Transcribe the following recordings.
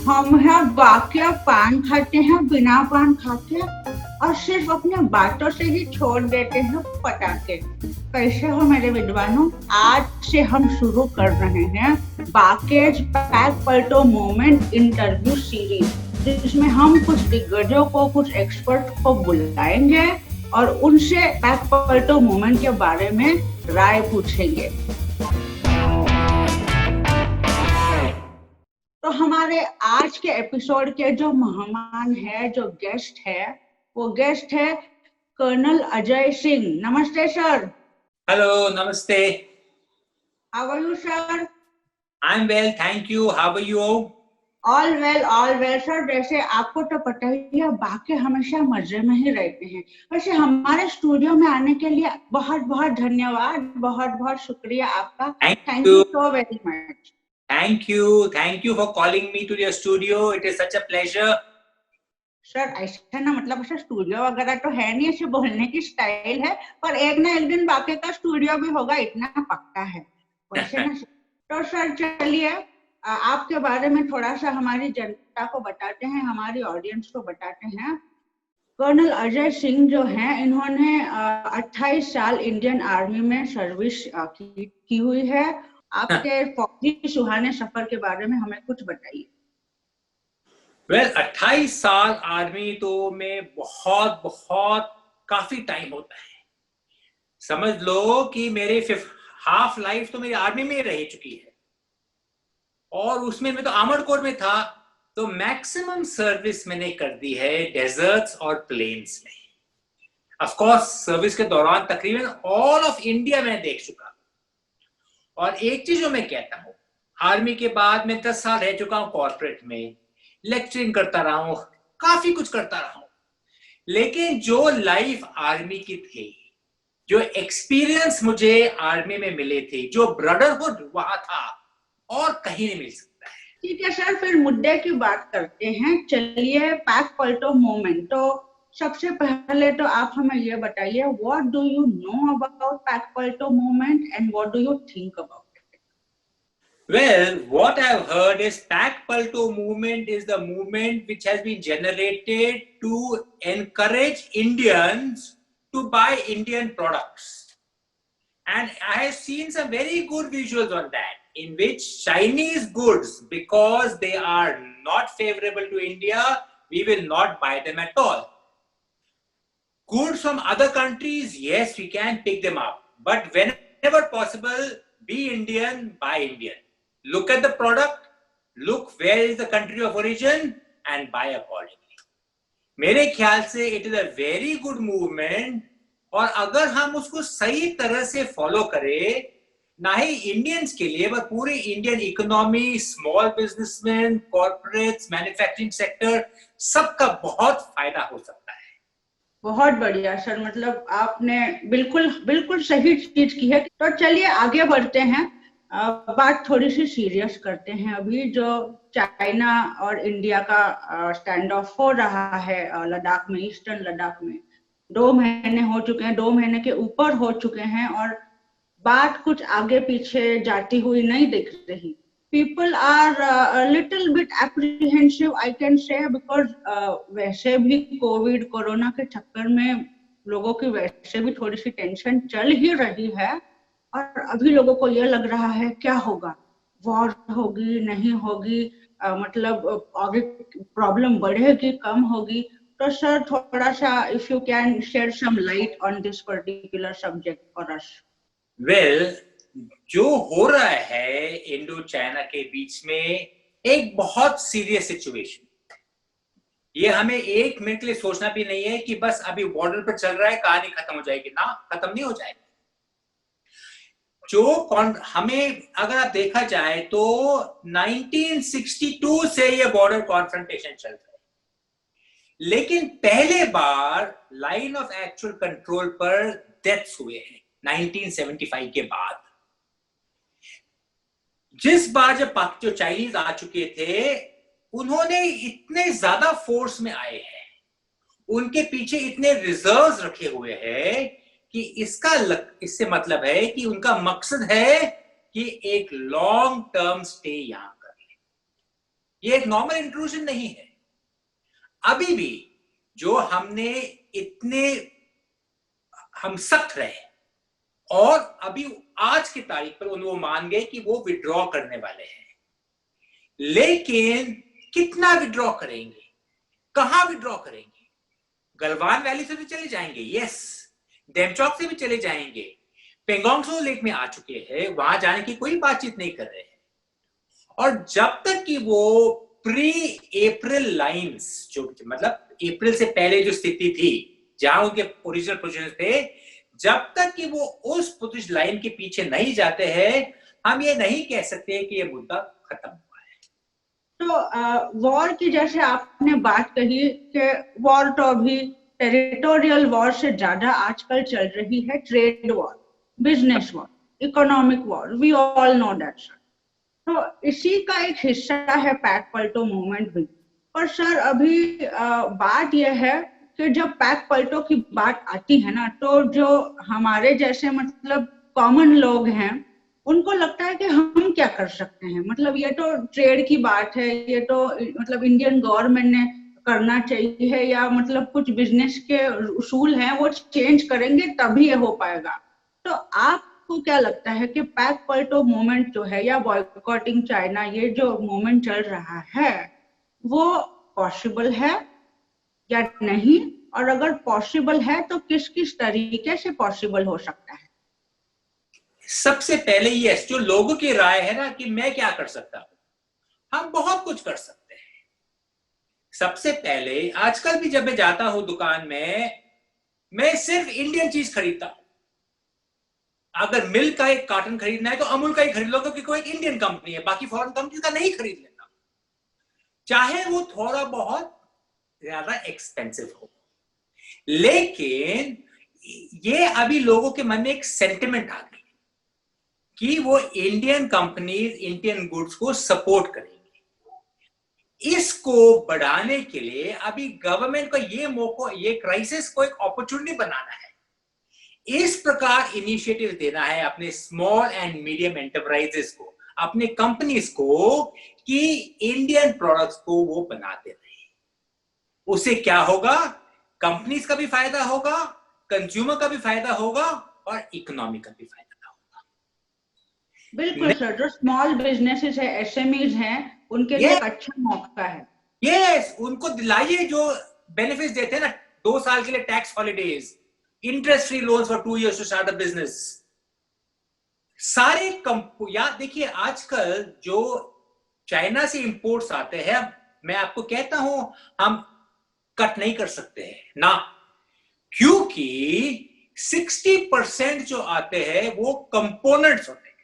हम है वाकया पान खाते हैं, बिना पान खाते और सिर्फ अपने बातों से ही छोड़ देते हैं पटाखे। कैसे हो मेरे विद्वानों? आज से हम शुरू कर रहे हैं बाकेज पैक पलटो मोमेंट इंटरव्यू सीरीज, जिसमें हम कुछ दिग्गजों को, कुछ एक्सपर्ट को बुलाएंगे और उनसे पैक पलटो मोमेंट के बारे में राय पूछेंगे। तो हमारे आज के एपिसोड के जो मेहमान है, जो गेस्ट है, वो गेस्ट है कर्नल अजय सिंह। नमस्ते सर। हेलो, नमस्ते। How are you sir? I am well, thank you. How are you? All well sir. वैसे आपको तो पता ही है, बाकी हमेशा मजे में ही रहते हैं। वैसे हमारे स्टूडियो में आने के लिए बहुत बहुत धन्यवाद, बहुत बहुत शुक्रिया आपका। Thank you so very much. Thank you for calling me to your studio. It is such a pleasure. Sir ऐसा ना, मतलब ऐसा स्टूडियो वगैरह तो है नहीं, ऐसे बोलने की स्टाइल है, पर एक ना एक दिन बाकी का स्टूडियो भी होगा, इतना पक्का है वैसे ना। तो सर चलिए आपके बारे में थोड़ा सा हमारी जनता को बताते हैं, हमारी ऑडियंस को बताते हैं। कर्नल अजय सिंह जो हैं, इन्होंने 28 साल इंडियन आर्मी में सर्विस की हुई है। आपके फौजी सुहाने सफर के बारे में हमें कुछ बताइए। वेल, 28 साल आर्मी तो में बहुत बहुत काफी टाइम होता है। समझ लो कि मेरे हाफ लाइफ तो मेरी आर्मी में रह चुकी है, और उसमें मैं तो आर्मर्ड कोर में था, तो मैक्सिमम सर्विस मैंने कर दी है डेजर्ट्स और प्लेन्स में। ऑफ कोर्स सर्विस के दौरान तकरीबन ऑल ऑफ इंडिया मैं देख चुका। और एक चीज जो मैं कहता हूँ, आर्मी के बाद मैं 10 साल रह चुका हूँ कॉर्पोरेट में, लेक्चरिंग करता रहा हूँ, काफी कुछ करता रहा हूँ, लेकिन जो लाइफ आर्मी की थी, जो एक्सपीरियंस मुझे आर्मी में मिले थे, जो ब्रदरहुड वहां था, और कहीं नहीं मिल सकता है। ठीक है सर, फिर मुद्दे की बात करते हैं। चलिए, पैक पलटो मोमेंट। तो सबसे पहले तो आप हमें ये बताइए, what do you know about पैक पलटो moment and what do you think about it? Well, what I've heard is Pak Palto movement is the movement which has been generated to encourage Indians to buy Indian products. And I have seen some very good visuals on that, in which Chinese goods, because they are not favorable to India, we will not buy them at all. Goods from other countries, yes, we can pick them up, but whenever possible, be Indian, buy Indian. Look at the product, look where is the country of origin, and buy accordingly. मेरे ख्याल से it is a very good movement, और अगर हम उसको सही तरह से फॉलो करें, ना ही इंडियंस के लिए, पर पूरी Indian economy, small businessman, corporates, manufacturing sector, सबका बहुत फायदा हो सकता है। बहुत बढ़िया सर, मतलब आपने बिल्कुल बिल्कुल सही चीज की है। तो चलिए आगे बढ़ते हैं, बात थोड़ी सी सीरियस करते हैं। अभी जो चाइना और इंडिया का स्टैंड ऑफ हो रहा है लद्दाख में, ईस्टर्न लद्दाख में, 2 महीने हो चुके हैं, 2 महीने के ऊपर हो चुके हैं, और बात कुछ आगे पीछे जाती हुई नहीं दिख रही। People are a little bit apprehensive, I can say, because वैसे भी कोविड कोरोना के चक्कर में लोगों की वैसे भी थोड़ी सी टेंशन चल ही रही है, और अभी लोगों को ये लग रहा है क्या होगा, वॉर होगी नहीं होगी, मतलब आगे प्रॉब्लम बढ़ेगी कम होगी। तो सर थोड़ा सा if you can share some light on this particular subject for us. Well, जो हो रहा है इंडो चाइना के बीच में एक बहुत सीरियस सिचुएशन। ये हमें 1 मिनट के लिए सोचना भी नहीं है कि बस अभी बॉर्डर पर चल रहा है, कहानी खत्म हो जाएगी। ना, खत्म नहीं हो जाएगी। हमें अगर आप देखा जाए तो 1962 से ये बॉर्डर कॉन्फ्रंटेशन चल रहा है, लेकिन पहले बार लाइन ऑफ एक्चुअल कंट्रोल पर डेथ्स हुए हैं 1975 के बाद। जिस बार जब जो चाइनीज आ चुके थे, उन्होंने इतने ज्यादा फोर्स में आए हैं, उनके पीछे इतने रिजर्व्स रखे हुए हैं कि इससे मतलब है कि उनका मकसद है कि एक लॉन्ग टर्म स्टे यहां कर ले। ये एक नॉर्मल इंट्रूजन नहीं है। अभी भी जो हमने इतने हम सख्त रहे और अभी आज की तारीख पर वो मान गए कि वो विड्रॉ करने वाले हैं, लेकिन कितना विड्रॉ करेंगे, कहां विड्रॉ करेंगे? गलवान वैली से भी चले जाएंगे, यस, डेमचौक से भी चले जाएंगे, पेंगोंग त्सो लेक में आ चुके हैं, वहां जाने की कोई बातचीत नहीं कर रहे हैं। और जब तक कि वो प्री अप्रैल लाइंस, जो मतलब अप्रैल से पहले जो स्थिति थी जहां उनके ओरिजिनल पोजीशन थे, जब तक कि वो उस पोजीशन लाइन के पीछे नहीं जाते हैं, हम ये नहीं कह सकते कि ये मुद्दा खत्म हुआ है। तो वॉर की जैसे आपने बात कही कि वॉर तो अभी टेरिटोरियल वॉर से ज्यादा आजकल चल रही है trade war, business war, economic war, we all know that sir. तो इसी का एक हिस्सा है पैक पलटो मूवमेंट भी। और सर अभी बात यह है कि जब पैक पलटो की बात आती है ना, तो जो हमारे जैसे मतलब कॉमन लोग हैं उनको लगता है कि हम क्या कर सकते हैं, मतलब ये तो ट्रेड की बात है, ये तो मतलब इंडियन गवर्नमेंट ने करना चाहिए, या मतलब कुछ बिजनेस के उसूल हैं वो चेंज करेंगे तभी ये हो पाएगा। तो आपको क्या लगता है कि पैक पलटो मूवमेंट जो है या बॉयकॉटिंग चाइना, ये जो मूवमेंट चल रहा है वो पॉसिबल है या नहीं, और अगर पॉसिबल है तो किस किस तरीके से पॉसिबल हो सकता है? सबसे पहले ये जो लोगों की राय है ना कि मैं क्या कर सकता हूं, हम बहुत कुछ कर सकते हैं। सबसे पहले आजकल भी जब मैं जाता हूं दुकान में, मैं सिर्फ इंडियन चीज खरीदता हूं। अगर मिल्क का एक कार्टन खरीदना है तो अमूल का ही खरीद लो, क्योंकि कोई एक इंडियन कंपनी है, बाकी फॉरेन कंपनी का नहीं खरीद लेता, चाहे वो थोड़ा बहुत ज्यादा एक्सपेंसिव हो। लेकिन ये अभी लोगों के मन में एक सेंटिमेंट आ गई कि वो इंडियन कंपनीज इंडियन गुड्स को सपोर्ट करेंगे। इसको बढ़ाने के लिए अभी गवर्नमेंट को ये मौका, ये क्राइसिस को एक अपॉर्चुनिटी बनाना है। इस प्रकार इनिशिएटिव देना है अपने स्मॉल एंड मीडियम एंटरप्राइजेस को, अपने कंपनीज को, कि इंडियन प्रोडक्ट्स को वो बनाते रहे। उससे क्या होगा? कंपनीज का भी फायदा होगा, कंज्यूमर का भी फायदा होगा और इकोनॉमी का भी फायदा होगा। बिल्कुल सर, जो स्मॉल बिजनेसेस है, एसएमईज हैं, उनके लिए एक अच्छा मौका है। यस, उनको दिलाइए जो बेनिफिट्स देते हैं ना, 2 साल के लिए tax holidays, interest free loans for 2 years to start a business. सारे या देखिए आजकल जो चाइना से इंपोर्ट्स आते हैं, मैं आपको कहता हूं हम कट नहीं कर सकते हैं ना, क्योंकि 60% जो आते हैं वो कंपोनेंट्स होते हैं,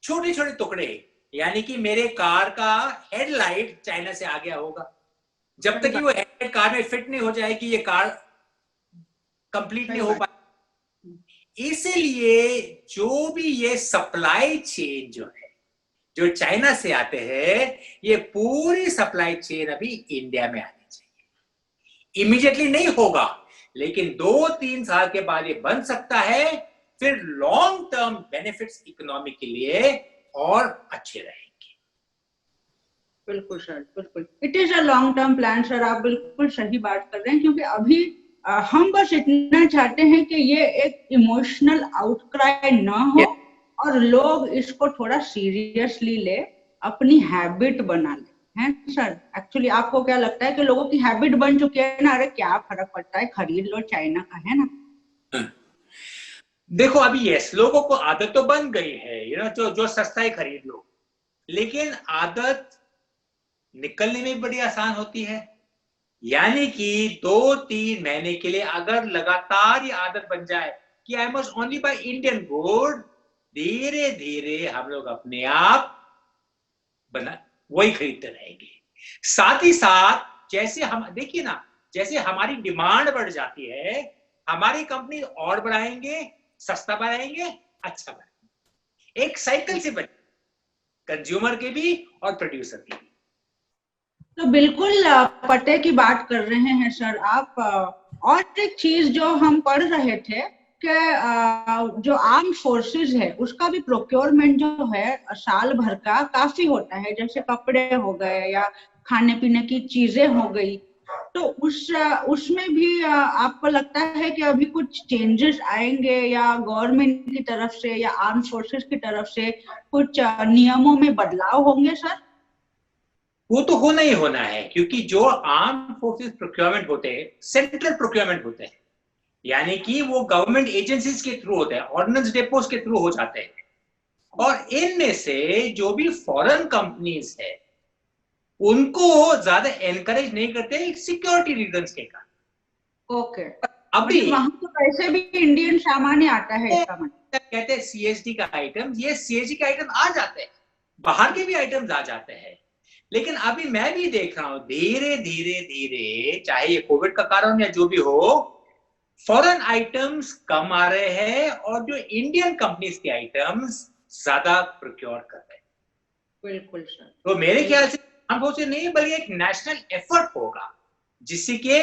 छोटे छोटे टुकड़े। यानी कि मेरे कार का हेडलाइट चाइना से आ गया होगा, जब तक कि वो हेडलाइट कार में फिट नहीं हो जाएगी ये कार कंप्लीट नहीं हो पाएगी। इसलिए जो भी ये सप्लाई चेन जो है, जो चाइना से आते हैं, ये पूरी सप्लाई चेन अभी इंडिया में आनी चाहिए। इमीडिएटली नहीं होगा, लेकिन 2-3 साल के बाद ये बन सकता है, फिर लॉन्ग टर्म बेनिफिट्स इकोनॉमी के लिए और अच्छे रहेंगे। बिल्कुल सर, बिल्कुल, it is a long term plan sir, आप बिल्कुल सही बात कर रहे हैं। क्योंकि अभी हम बस इतना चाहते हैं कि ये एक इमोशनल आउटक्राई ना हो और लोग इसको थोड़ा सीरियसली ले, अपनी हैबिट बना ले, हैं सर? एक्चुअली आपको क्या लगता है कि लोगों की हैबिट बन चुकी है ना, अरे क्या फर्क पड़ता है, खरीद लो चाइना का, है ना? देखो अभी यस, लोगों को आदत तो बन गई है, जो सस्ता ही खरीद लो, लेकिन आदत निकलने में बड़ी आसान होती है। यानी कि 2-3 महीने के लिए अगर लगातार ये आदत बन जाए कि I must only by Indian good, धीरे धीरे हम लोग अपने आप बना वही खरीदते रहेंगे। साथ ही साथ जैसे हम देखिए ना, जैसे हमारी डिमांड बढ़ जाती है, हमारी कंपनी और बढ़ाएंगे, सस्ता बढ़ाएंगे, अच्छा बढ़ाएंगे। एक साइकिल से बने, कंज्यूमर के भी और प्रोड्यूसर के भी। तो बिल्कुल पते की बात कर रहे हैं सर आप। और एक चीज जो हम पढ़ रहे थे कि जो आर्म फोर्सेस है उसका भी प्रोक्योरमेंट जो है साल भर का काफी होता है, जैसे कपड़े हो गए या खाने पीने की चीजें हो गई, तो उसमें भी आपको लगता है कि अभी कुछ चेंजेस आएंगे या गवर्नमेंट की तरफ से या आर्म फोर्सेस की तरफ से कुछ नियमों में बदलाव होंगे सर? वो तो होना ही होना है, क्योंकि जो आर्म फोर्सेस प्रोक्योरमेंट होते हैं सेंट्रल प्रोक्योरमेंट होते हैं, यानी कि वो गवर्नमेंट एजेंसीज के थ्रू होते हैं, ऑर्डिनेंस डेपोज के थ्रू हो जाते हैं। और इनमें से जो भी फॉरेन कंपनीज है उनको ज्यादा एनकरेज नहीं करते सिक्योरिटी रीजंस के कारण। ओके, अभी वहां तो वैसे भी इंडियन सामान ही आता है, इसका मतलब कहते हैं सीएसडी का आइटम, ये सीएसडी का आइटम आ जाते हैं, बाहर के भी आइटम्स आ जाते हैं। लेकिन अभी मैं भी देख रहा हूं धीरे धीरे धीरे, चाहे ये कोविड का कारण या जो भी हो, फॉरेन आइटम्स कम आ रहे हैं और जो इंडियन कंपनीज के आइटम्स ज्यादा प्रोक्योर कर रहे हैं। बिल्कुल सर। तो मेरे ख्याल से से नहीं बल्कि एक नेशनल एफर्ट होगा जिससे कि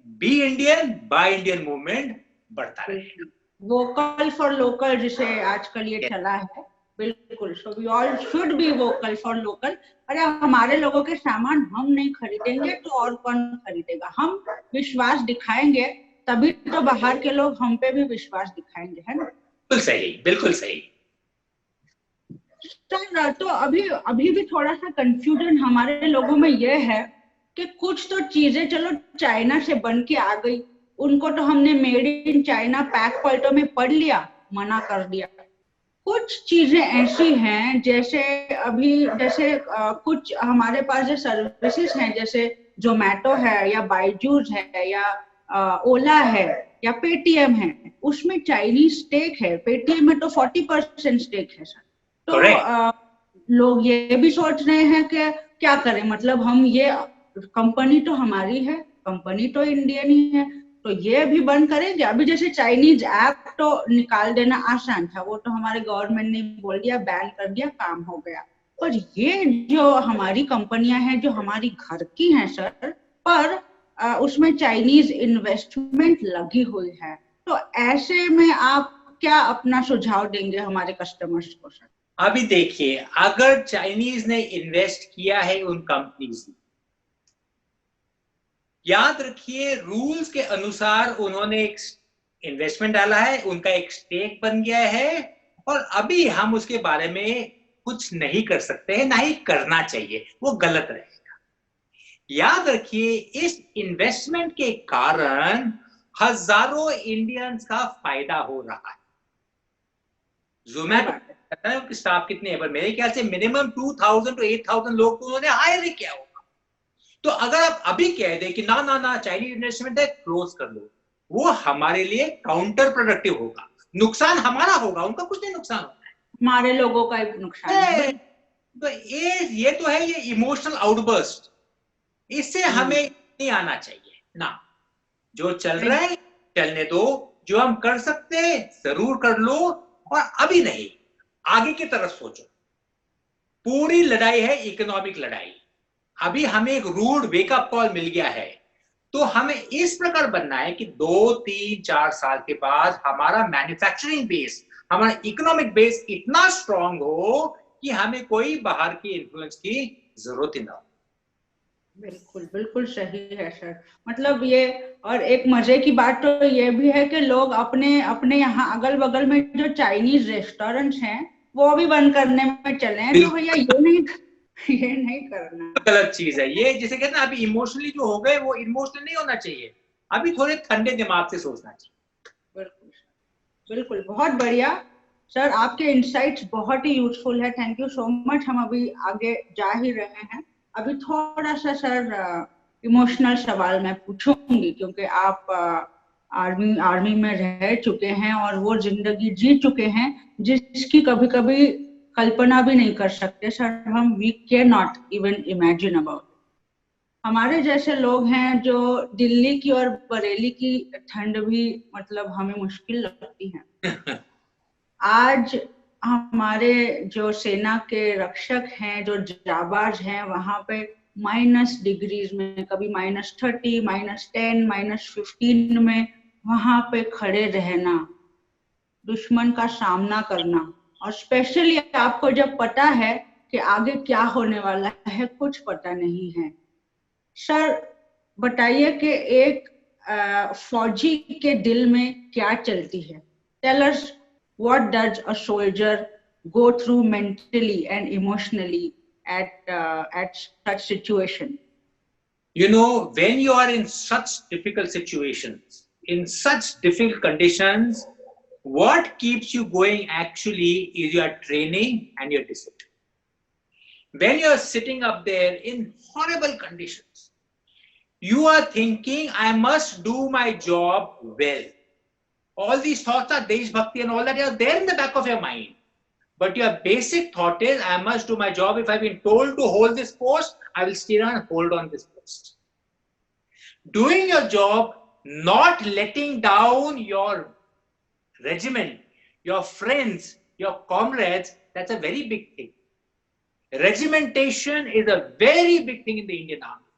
be Indian buy Indian movement बढ़ता रहेगा। वोकल फॉर लोकल जिसे आजकल ये चला है, बिल्कुल। So we all should be vocal for local. अरे हमारे लोगों के सामान हम नहीं खरीदेंगे तो और कौन खरीदेगा? हम विश्वास दिखाएंगे तभी तो बाहर के लोग हम पे भी विश्वास दिखाएंगे, है ना? बिल्कुल सही, बिल्कुल सही। तो अभी भी थोड़ा सा कंफ्यूजन हमारे लोगों में ये है कि कुछ तो चीजें चलो चाइना से बन के आ गई, उनको तो हमने मेड इन चाइना पैक पॉइंटों में पढ़ लिया, मना कर दिया। कुछ चीजें ऐसी हैं जैसे कुछ हमारे पास जो सर्विसेज हैं जैसे जोमेटो है या बायजूस है या ओला है या पेटीएम है, उसमें चाइनीज स्टेक है। पेटीएम में तो 40% स्टेक है सर। तो लोग ये भी सोच रहे हैं कि क्या करें, मतलब हम ये कंपनी तो हमारी है, कंपनी तो इंडियन ही है, तो ये भी बंद करेंगे। अभी जैसे चाइनीज ऐप तो निकाल देना आसान था, वो तो हमारे गवर्नमेंट ने बोल दिया, बैन कर दिया, काम हो गया। पर ये जो हमारी कंपनियां हैं जो हमारी घर की हैं सर, पर उसमें चाइनीज इन्वेस्टमेंट लगी हुई है, तो ऐसे में आप क्या अपना सुझाव देंगे हमारे कस्टमर्स को सर? अभी देखिए, अगर चाइनीज ने इन्वेस्ट किया है उन कंपनीज में, याद रखिए रूल्स के अनुसार उन्होंने एक इन्वेस्टमेंट डाला है, उनका एक स्टेक बन गया है, और अभी हम उसके बारे में कुछ नहीं कर सकते हैं, ना ही करना चाहिए, वो गलत रहेगा। याद रखिए इस इन्वेस्टमेंट के कारण हजारों इंडियंस का फायदा हो रहा है। जोमेटो स्टाफ कितने हैं, पर मेरे ख्याल से मिनिमम 2000 to 8000 लोग तो उन्होंने हायर ही किया होगा। तो अगर आप अभी कह दे कि ना ना ना चाइनीज इन्वेस्टमेंट है, क्लोज कर लो, वो हमारे लिए काउंटर प्रोडक्टिव होगा, नुकसान हमारा होगा, उनका कुछ नहीं नुकसान होता है, हमारे लोगों का एक नुकसान है। तो ये तो है ये इमोशनल आउटबर्स्ट, इससे हमें नहीं आना चाहिए ना। जो चल रहा है चलने दो, जो हम कर सकते हैं जरूर कर लो, और अभी नहीं आगे की तरफ सोचो। पूरी लड़ाई है इकोनॉमिक लड़ाई। अभी हमें एक रूड वेकअप कॉल मिल गया है, तो हमें इस प्रकार बनना है कि 2, 3, 4 साल के बाद हमारा मैन्युफैक्चरिंग बेस, हमारा इकोनॉमिक बेस इतना स्ट्रांग हो कि हमें कोई बाहर की इन्फ्लुएंस की जरूरत ही ना हो। बिल्कुल बिल्कुल सही है सर। मतलब ये, और एक मजे की बात तो ये भी है कि लोग अपने अपने यहाँ अगल बगल में जो चाइनीज रेस्टोरेंट्स हैं वो भी बंद करने में चले हैं, तो भैया ये नहीं करना, गलत चीज है ये। जिसे कहते हैं अभी इमोशनली जो हो गए वो इमोशनल नहीं होना चाहिए, अभी थोड़े ठंडे दिमाग से सोचना चाहिए। बिल्कुल बिल्कुल, बहुत बढ़िया सर, आपके इनसाइट्स बहुत ही यूजफुल है, थैंक यू सो मच। हम अभी आगे जा ही रहे हैं, अभी थोड़ा सा सर इमोशनल सवाल मैं पूछूंगी, क्योंकि आप आर्मी में रह चुके हैं और वो जिंदगी जी चुके हैं जिसकी कभी कभी कल्पना भी नहीं कर सकते सर हम। We can not even imagine about. हमारे जैसे लोग हैं जो दिल्ली की और बरेली की ठंड भी मतलब हमें मुश्किल लगती है। आज हमारे जो सेना के रक्षक हैं, जो जाबाज हैं, वहां पे -डिग्रीज में, कभी -30, -10, -15 में वहां पे खड़े रहना, दुश्मन का सामना करना, और स्पेशली आपको जब पता है कि आगे क्या होने वाला है, कुछ पता नहीं है। सर बताइए कि एक फौजी के दिल में क्या चलती है? Tell us what does a soldier go through mentally and emotionally at such situation. You know, when you are in such difficult situations, in such difficult conditions, what keeps you going actually is your training and your discipline. When you are sitting up there in horrible conditions, you are thinking, I must do my job well. All these thoughts are Desh Bhakti and all that are there in the back of your mind. But your basic thought is, I must do my job. If I've been told to hold this post, I will still hold on this post. Doing your job, not letting down your regiment, your friends, your comrades, that's a very big thing. Regimentation is a very big thing in the Indian Army.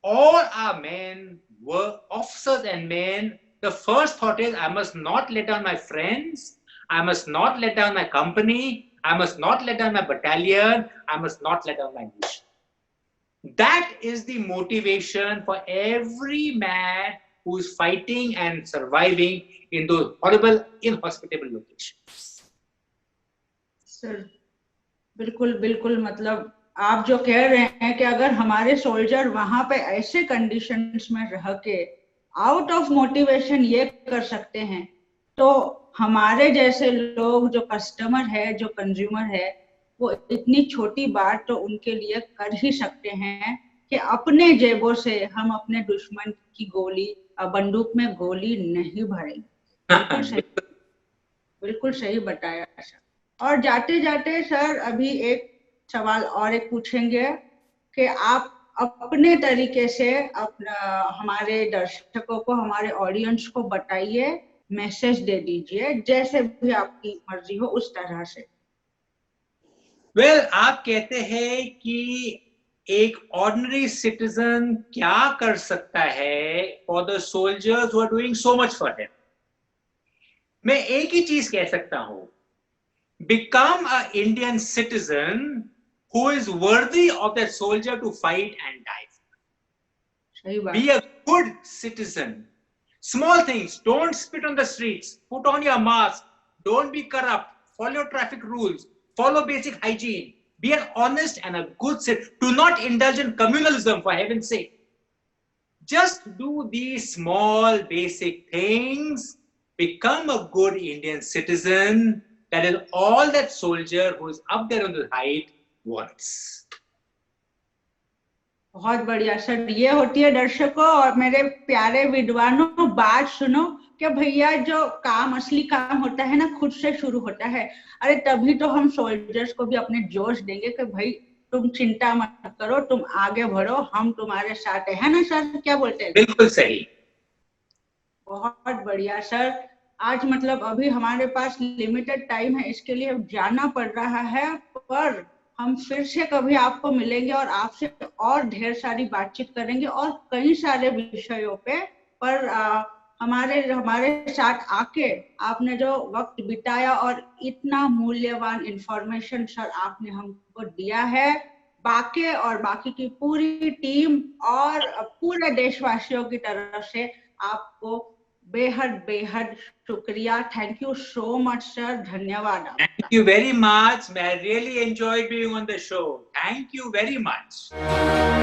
All our men were officers and men. The first thought is, I must not let down my friends. I must not let down my company. I must not let down my battalion. I must not let down my nation. That is the motivation for every man who is fighting and surviving in those horrible, inhospitable locations. Sir, बिल्कुल बिल्कुल, मतलब आप जो कह रहे हैं कि अगर हमारे सोल्जर वहां पे ऐसे कंडीशंस में रह के आउट ऑफ मोटिवेशन ये कर सकते हैं, तो हमारे जैसे लोग जो कस्टमर है, जो कंज्यूमर है, वो इतनी छोटी बात तो उनके लिए कर ही सकते हैं कि अपने जेबों से हम अपने दुश्मन की गोली, बंदूक में गोली नहीं भरेंगे। बिल्कुल सही बताया सर। और जाते जाते सर अभी एक सवाल और एक पूछेंगे कि आप अपने तरीके से अपना हमारे दर्शकों को, हमारे ऑडियंस को बताइए, मैसेज दे दीजिए, जैसे भी आपकी मर्जी हो उस तरह से। वेल, आप कहते हैं कि एक ऑर्डिनरी सिटीजन क्या कर सकता है for the soldiers who are doing so much for him. मैं एक ही चीज कह सकता हूं, become an Indian citizen who is worthy of that soldier to fight and die. Be a good citizen. Small things, don't spit on the streets, put on your mask, don't be corrupt, follow traffic rules, follow basic hygiene, be an honest and a good citizen. Do not indulge in communalism, for heaven's sake. Just do these small basic things, become a good Indian citizen. That is all that soldier who is up there on the height wants. बहुत बढ़िया sir, ये होती है दर्शकों और मेरे प्यारे विद्वानों, बात सुनो कि भैया जो काम, असली काम होता है ना, खुद से शुरू होता है। अरे तभी तो हम सोल्जर्स को भी अपने जोश देंगे कि भाई तुम चिंता मत करो, तुम आगे बढ़ो, हम तुम्हारे साथ है ना सर? क्या बोलते हैं? बिल्कुल सही। बहुत बढ़िया सर। आज मतलब अभी हमारे पास लिमिटेड टाइम है, इसके लिए जाना पड़ रहा है, पर हम फिर से कभी आपको मिलेंगे और आपसे और ढेर सारी बातचीत करेंगे और कई सारे विषयों पे। पर हमारे साथ आके आपने जो वक्त बिताया और इतना मूल्यवान इंफॉर्मेशन सर आपने हमको दिया है, बाकी की पूरी टीम और पूरे देशवासियों की तरफ से आपको बेहद शुक्रिया। Thank you so much sir, धन्यवाद। Thank you very much. I really enjoyed being on the show. Thank you very much.